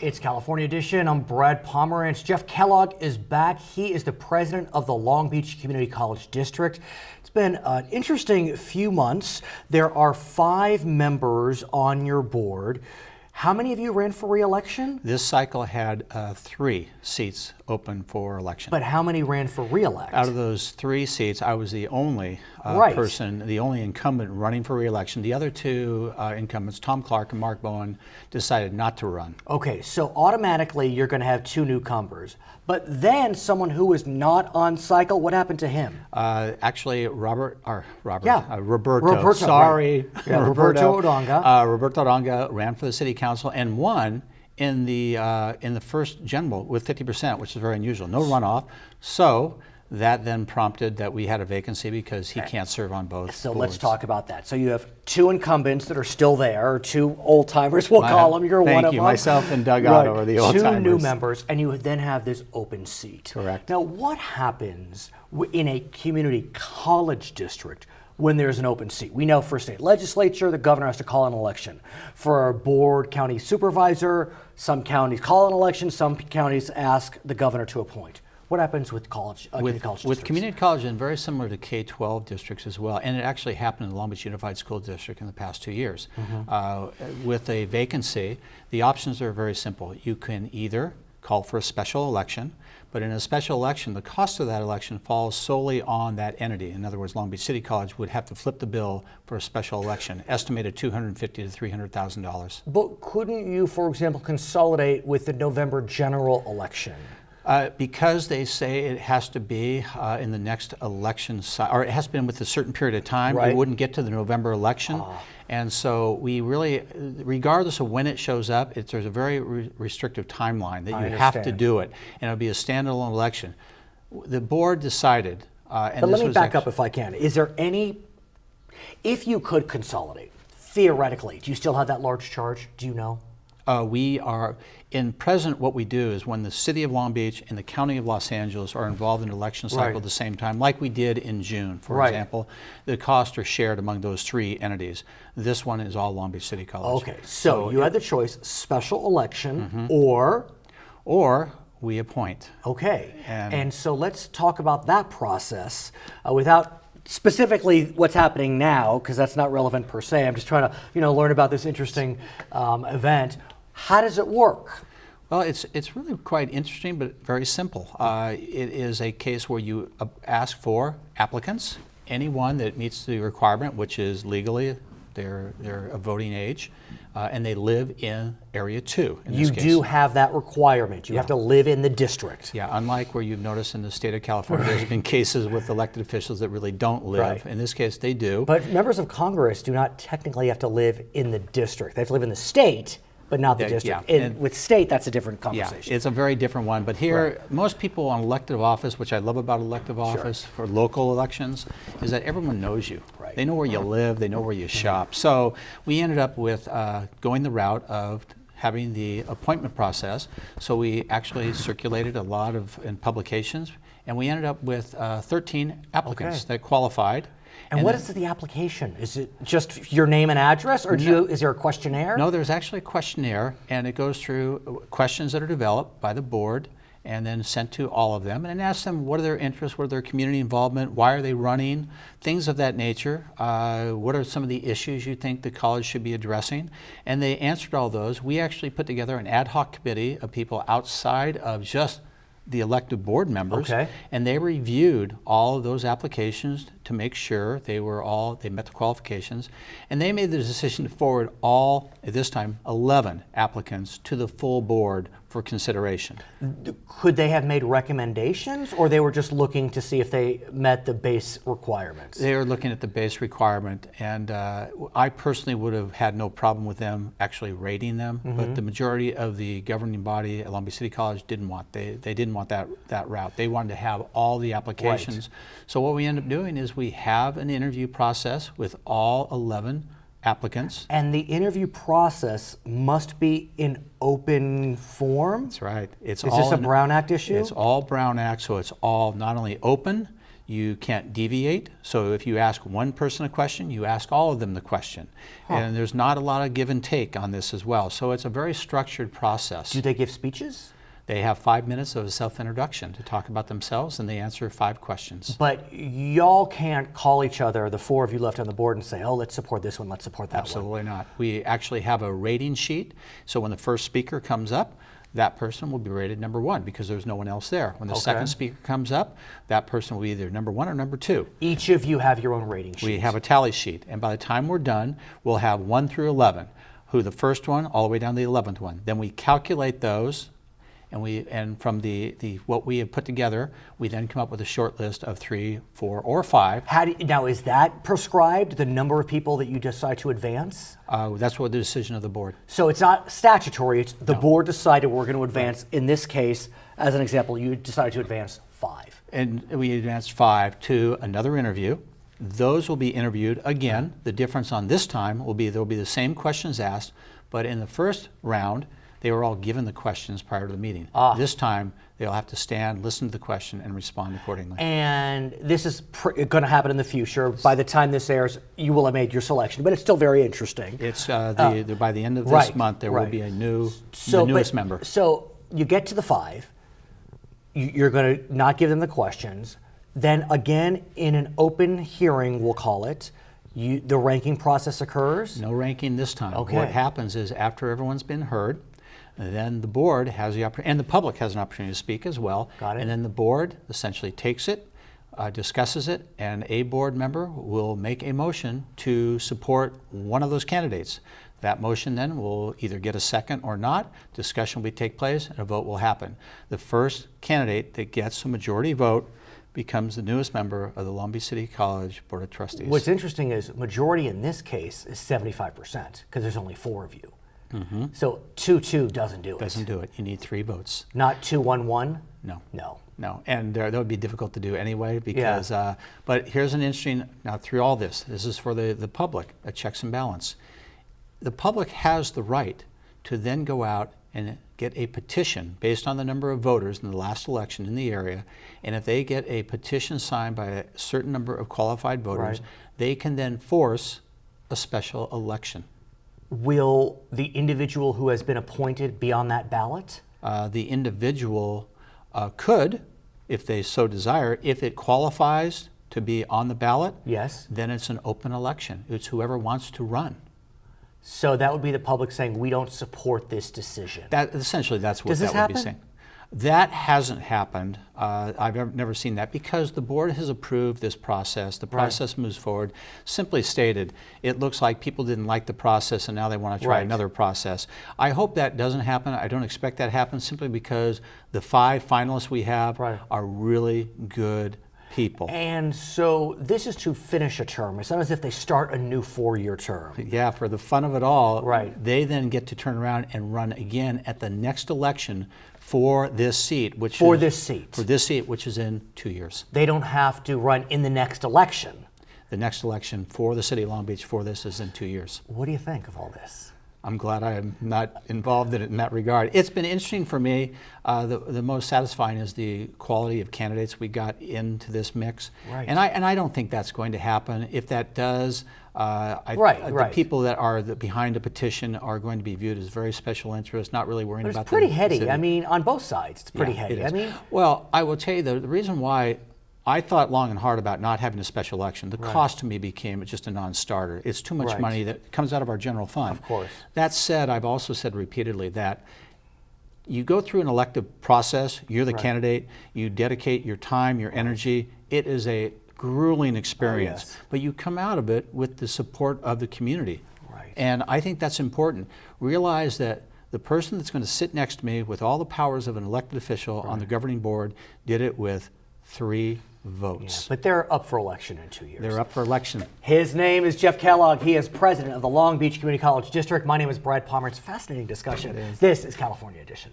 It's California Edition. I'm Brad Pomerance. Jeff Kellogg is back. He is the president of the Long Beach Community College District. It's been an interesting few months. There are 5 members on your board. How many of you ran for re-election? This cycle had 3 seats open for election. But how many ran for re-elect? Out of those 3 seats, I was the only person, the only incumbent running for re-election. The other 2 incumbents, Tom Clark and Mark Bowen, decided not to run. Okay, so automatically you're going to have 2 newcomers. But then someone who was not on cycle, what happened to him? Actually, Roberto. Sorry, right. Yeah, Roberto Odonga. Roberto Odonga ran for the city council and won in the first general with 50%, which is very unusual. No runoff. So that then prompted that we had a vacancy because he can't serve on both So boards. let's talk about that. So you have 2 incumbents that are still there, or 2 old timers, we'll call them. You're one of them. Thank you. Myself and Doug Otto are the old timers. 2 new members, and you then have this open seat. Correct. Now, what happens in a community college district when there's an open seat? We know for state legislature, the governor has to call an election. For our board county supervisor, some counties call an election, some counties ask the governor to appoint. What happens with college, community college districts? With community college, and very similar to K-12 districts as well, and it actually happened in the Long Beach Unified School District in the past 2 years. With a vacancy, the options are very simple. You can either call for a special election, but in a special election, the cost of that election falls solely on that entity. In other words, Long Beach City College would have to flip the bill for a special election, estimated $250,000 to $300,000. But couldn't you, for example, consolidate with the November general election? Because they say it has to be in the next election, or it has been with a certain period of time, Right. it wouldn't get to the November election. And so we really, regardless of when it shows up, there's a very restrictive timeline that you have to do it. And it'll be a standalone election. The board decided, and but let me back up if I can. Is there any, if you could consolidate, theoretically, do you still have that large charge? Do you know? We are, in present, what we do is when the city of Long Beach and the county of Los Angeles are involved in an election cycle at the same time, like we did in June, for example, the costs are shared among those 3 entities. This one is all Long Beach City College. Okay, so you had the choice, special election or we appoint. Okay, and so let's talk about that process without specifically what's happening now, because that's not relevant per se. I'm just trying to learn about this interesting event. How does it work? Well, it's really quite interesting, but very simple. It is a case where you ask for applicants, anyone that meets the requirement, which is legally they're of voting age, and they live in Area 2. You do have that requirement. You have to live in the district. Yeah, unlike where you've noticed in the state of California, there's been cases with elected officials that really don't live. In this case, they do. But members of Congress do not technically have to live in the district. They have to live in the state, but not the district. And with state, that's a different conversation. Yeah, it's a very different one. But here, most people on elective office, which I love about elective office for local elections, is that everyone knows you. They know where you live, they know where you shop. So we ended up with going the route of having the appointment process. So we actually circulated a lot in publications, and we ended up with 13 applicants that qualified. And what is the application? Is it just your name and address, or is there a questionnaire? No, there's actually a questionnaire, and it goes through questions that are developed by the board and then sent to all of them, and asks them what are their interests, what are their community involvement, why are they running, things of that nature. What are some of the issues you think the college should be addressing? And they answered all those. We actually put together an ad hoc committee of people outside of just the elected board members, and they reviewed all of those applications to make sure they met the qualifications, and they made the decision to forward all, at this time, 11 applicants to the full board for consideration. Could they have made recommendations, or they were just looking to see if they met the base requirements? They were looking at the base requirement, and I personally would have had no problem with them actually rating them, but the majority of the governing body at Long Beach City College didn't want. They didn't want that route. They wanted to have all the applications. So what we end up doing is we have an interview process with all 11 applicants. And the interview process must be in open form? That's right. Is this a Brown Act issue? It's all Brown Act, so it's all not only open, You can't deviate. So if you ask one person a question, you ask all of them the question. And there's not a lot of give and take on this as well. So it's a very structured process. Do they give speeches? They have 5 minutes of a self-introduction to talk about themselves, and they answer 5 questions. But y'all can't call each other, the 4 of you left on the board, and say, oh, let's support this one, let's support that one. Absolutely not. We actually have a rating sheet. So when the first speaker comes up, that person will be rated number 1 because there's no one else there. When the second speaker comes up, that person will be either number 1 or number 2. Each of you have your own rating sheet. We have a tally sheet, and by the time we're done, we'll have 1 through 11, who the first one all the way down to the 11th one. Then we calculate those, and from what we have put together, we then come up with a short list of 3, 4, or 5. Now, is that prescribed, the number of people that you decide to advance? That's what the decision of the board. So it's not statutory, it's the board decided we're going to advance. In this case, as an example, you decided to advance 5. And we advanced 5 to another interview. Those will be interviewed again. The difference on this time will be there will be the same questions asked, but in the first round, they were all given the questions prior to the meeting. This time, they'll have to stand, listen to the question, and respond accordingly. And this is going to happen in the future. By the time this airs, you will have made your selection, but it's still very interesting. It's by the end of this month, there will be a newest member. So you get to the 5. You're going to not give them the questions. Then again, in an open hearing, we'll call it, the ranking process occurs? No ranking this time. Okay. What happens is after everyone's been heard, then the board has the opportunity, and the public has an opportunity to speak as well. Got it. And then the board essentially takes it, discusses it, and a board member will make a motion to support one of those candidates. That motion then will either get a second or not. Discussion will take place, and a vote will happen. The first candidate that gets a majority vote becomes the newest member of the Long Beach City College Board of Trustees. What's interesting is majority in this case is 75% because there's only 4 of you. So 2-2 doesn't do it. Doesn't do it. You need 3 votes. Not 2-1-1? No. No. No, and that would be difficult to do anyway because, but here's an interesting, now through all this is for the public, a checks and balance. The public has the right to then go out and get a petition based on the number of voters in the last election in the area, and if they get a petition signed by a certain number of qualified voters, they can then force a special election. Will the individual who has been appointed be on that ballot? The individual could, if they so desire, if it qualifies to be on the ballot, Yes. then it's an open election. It's whoever wants to run. So that would be the public saying, we don't support this decision. Essentially, that's what Does this that would be happen? saying. That hasn't happened. I've never seen that because the board has approved this process. The process moves forward. Simply stated, it looks like people didn't like the process and now they want to try another process. I hope that doesn't happen. I don't expect that to happen simply because the 5 finalists we have are really good people. And so this is to finish a term. It's not as if they start a new 4-year term. Yeah, for the fun of it all, Right. they then get to turn around and run again at the next election for this seat, which For is, this seat. For this seat, which is in 2 years. They don't have to run in the next election. The next election for the city of Long Beach for this is in 2 years. What do you think of all this? I'm glad I am not involved in it in that regard. It's been interesting for me. The most satisfying is the quality of candidates we got into this mix. Right. And I don't think that's going to happen. If that does, the people that are behind a petition are going to be viewed as very special interests, not really worrying But about it's pretty the heady. city. I mean, on both sides, it's pretty Yeah, heady. it is. I mean, well, I will tell you the reason why I thought long and hard about not having a special election. The cost to me became just a non-starter. It's too much money that comes out of our general fund. Of course. That said, I've also said repeatedly that you go through an elective process, you're the candidate, you dedicate your time, your energy. It is a grueling experience, but you come out of it with the support of the community. Right. And I think that's important. Realize that the person that's going to sit next to me with all the powers of an elected official on the governing board did it with 3 votes. but they're up for election in 2 years. They're up for election. His name is Jeff Kellogg. He is president of the Long Beach Community College District. My name is Brad Pomerance. Fascinating discussion. This is California Edition.